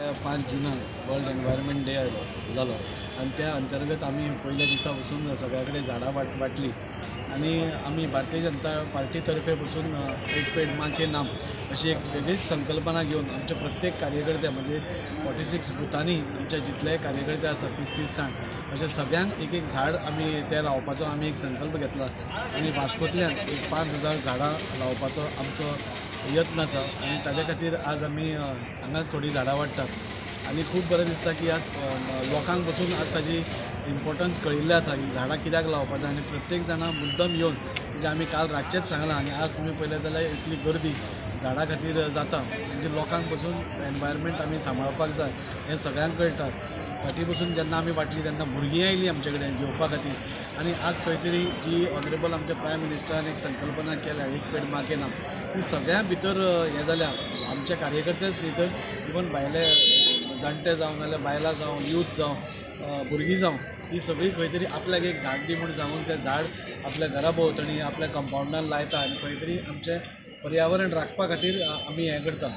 5 जुनाक world environment day जालो आणि त्या अंतर्गत आम्ही पहिल्या दिसा पासून सगळ्याकडे झाडां वाटली आणि आम्ही भारतीय जनता पार्टी तर्फे पासून एक पेड माँ के नाम अशी एक वेगळीच संकल्पना घेऊन आमचे प्रत्येक कार्यकर्ते म्हणजे 46 बुथांनी आमचे जितले कार्यकर्ते आसा 30 जाण अशा सगळ्यांक एक झाड आम्ही ते लावपाचो आम्ही एक संकल्प घेतला आणि वास्कोंतल्यान एक 5000 झाडां लावपाचो आमचो यत्न आसा आणि ताजे खातीर आज आमी हांगा थोडी झाडां वाडटात आणि खूब बरें दिसता की आज लोकांक बसून आज ताजी इम्पॉर्टन्स कळिल्लें आसा की झाडां कित्याक लावपाचें आणि प्रत्येक जाणां मुद्दम येवन म्हणजे आमी काल रातचेच सांगलां आणि आज तुम्ही पळयलें जाल्यार इतली गर्दी झाडां खातीर जाता म्हणजे लोकांक बसून एनवायरमेंट आमी सांबाळपाक जाय हें सगळ्यांक कळटा फाटीं बसून जेन्ना आमी वाटली तेन्ना भुरगीं आयलीं आमचे कडेन घेवपा खातीर आणि आज खंय तरी जी ऑनरेबल आमच्या प्रायम मिनिस्टरान एक संकल्पना केल्या एक पेड माँ के नाम ती सगळ्या भितर हें जाल्या आमचे कार्यकर्तेच न्ही तर इवन भायले जाणटे जावं नाल्यार बायलां जावं यूथ जावं भुरगीं जावं ही सगळी खंय तरी आपल्याक एक झाड दी म्हूण सांगून तें झाड आपल्या घरा भोंवतणी आपल्या कंपाउंडान लायता आनी खंय तरी आमचें पर्यावरण राखपा खातीर आमी हें करता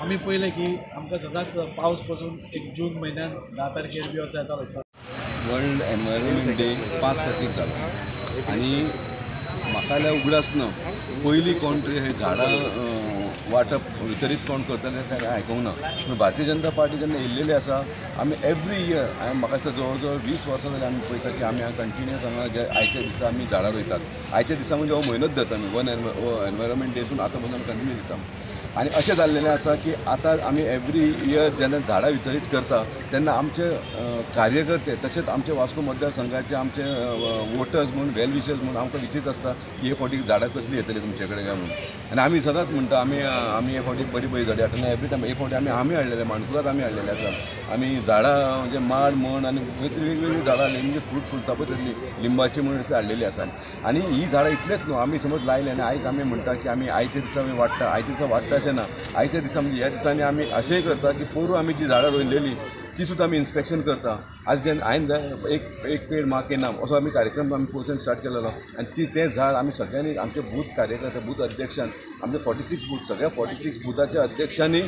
आमी पळयलें की आमकां सदांच पावस पासून एक जून म्हयन्यान 10 तारखेर बी असो येतालो वर्ल्ड एनवायरमेंट डे 5 तारखेक जालो आनी म्हाका जाल्यार उगडास ना पयलीं कोण तरी हे झाडां वाटप वितरीत कोण करतले काय आयकूंक ना पूण भारतीय जनता पार्टी जेन्ना येयल्लेली आसा आमी एवरी इयर म्हाका दिसता जवळ जवळ 20 वर्सां जाली आमी पळयता की आमी कंटिन्युअस हांगा जे आयच्या दिसा आमी झाडां रोयतात आयच्या दिसा म्हणजे हो म्हयनोच धरता आमी एनवायरमेंट डेसून आतां पसून कंटिन्यू दिता आनी अशें जाल्लेलें आसा की आतां आमी एवरी इयर जेन्ना झाडां वितरीत करता तेन्ना आमचे कार्यकर्ते तशेंच आमचे वास्को मतदारसंघाचे आमचे वोटर्स म्हणून वेल विशर्स म्हणून आमकां विचारीत आसता की हे फावटी झाडां कसली येतली तुमचे कडेन काय म्हणून आनी आमी सदांच म्हणटा आमी हे फावटी बरी झाडां हाडटा एवरी टायम हे फावटी आमी हाडलेले माणकुरात आमी हाडलेले आसा आमी झाडां म्हणजे माड म्हण आनी वेगवेगळी झाडां हाडलेली म्हणजे फ्रूट फुलता पळय तसली लिंबाची म्हणून असली हाडलेली आसा आनी ही झाडां इतलेच न्हू आमी समज लायले आनी आयज आमी म्हणटा की आमी आयचे दिसा आमी वाडटा आयचे दिसा वाडटा अशें ना आयच्या दिसा म्हणजे ह्या दिसांनी आमी अशेंय करता की पोरू आमी जी झाडां रोयलेली ती सुद्दां आमी इन्स्पेक्शन करता आज जेन्ना हांवें एक पेड माँ के नाम असो आमी कार्यक्रम आमी पोवचेन स्टार्ट केलेलो आनी तें झाड आमी सगळ्यांनी आमचे बूथ कार्यकर्ते बूथ अध्यक्षान आमचे 46 बूथ सगळ्या 46 बुथाच्या अध्यक्षांनी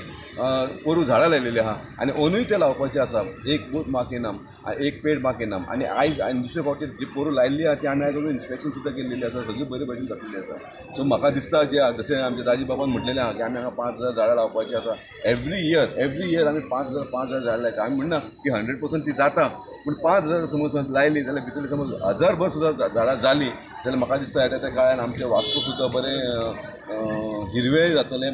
पोरू झाडां लायलेली आहा आनी अंदूय ते लावपाचे आसा एक बूथ माँ के नाम एक पेड माँ के नाम आनी आयज आनी दुसरे फावटी जी पोरू लायिल्ली आहा ती आमी आयज इन्स्पेक्शन सुद्दां केल्लेली आसा सगळी बरे भशेन जातलेली आसा सो म्हाका दिसता जे जशें आमचे दाजी बाबान म्हटलेलें आहा की आमी हांगा 5000 झाडां लावपाची आसा एवरी इयर आमी 5000 झाडां लायता आमी म्हणना की 100% ती जाता पूण 5000 समज लायली जाल्यार भितर समज 1000 भर सुद्दां झाडां जाली जाल्यार म्हाका दिसता येता त्या काळान आमचे वास्को सुद्दां बरें हिरवेळ जातलें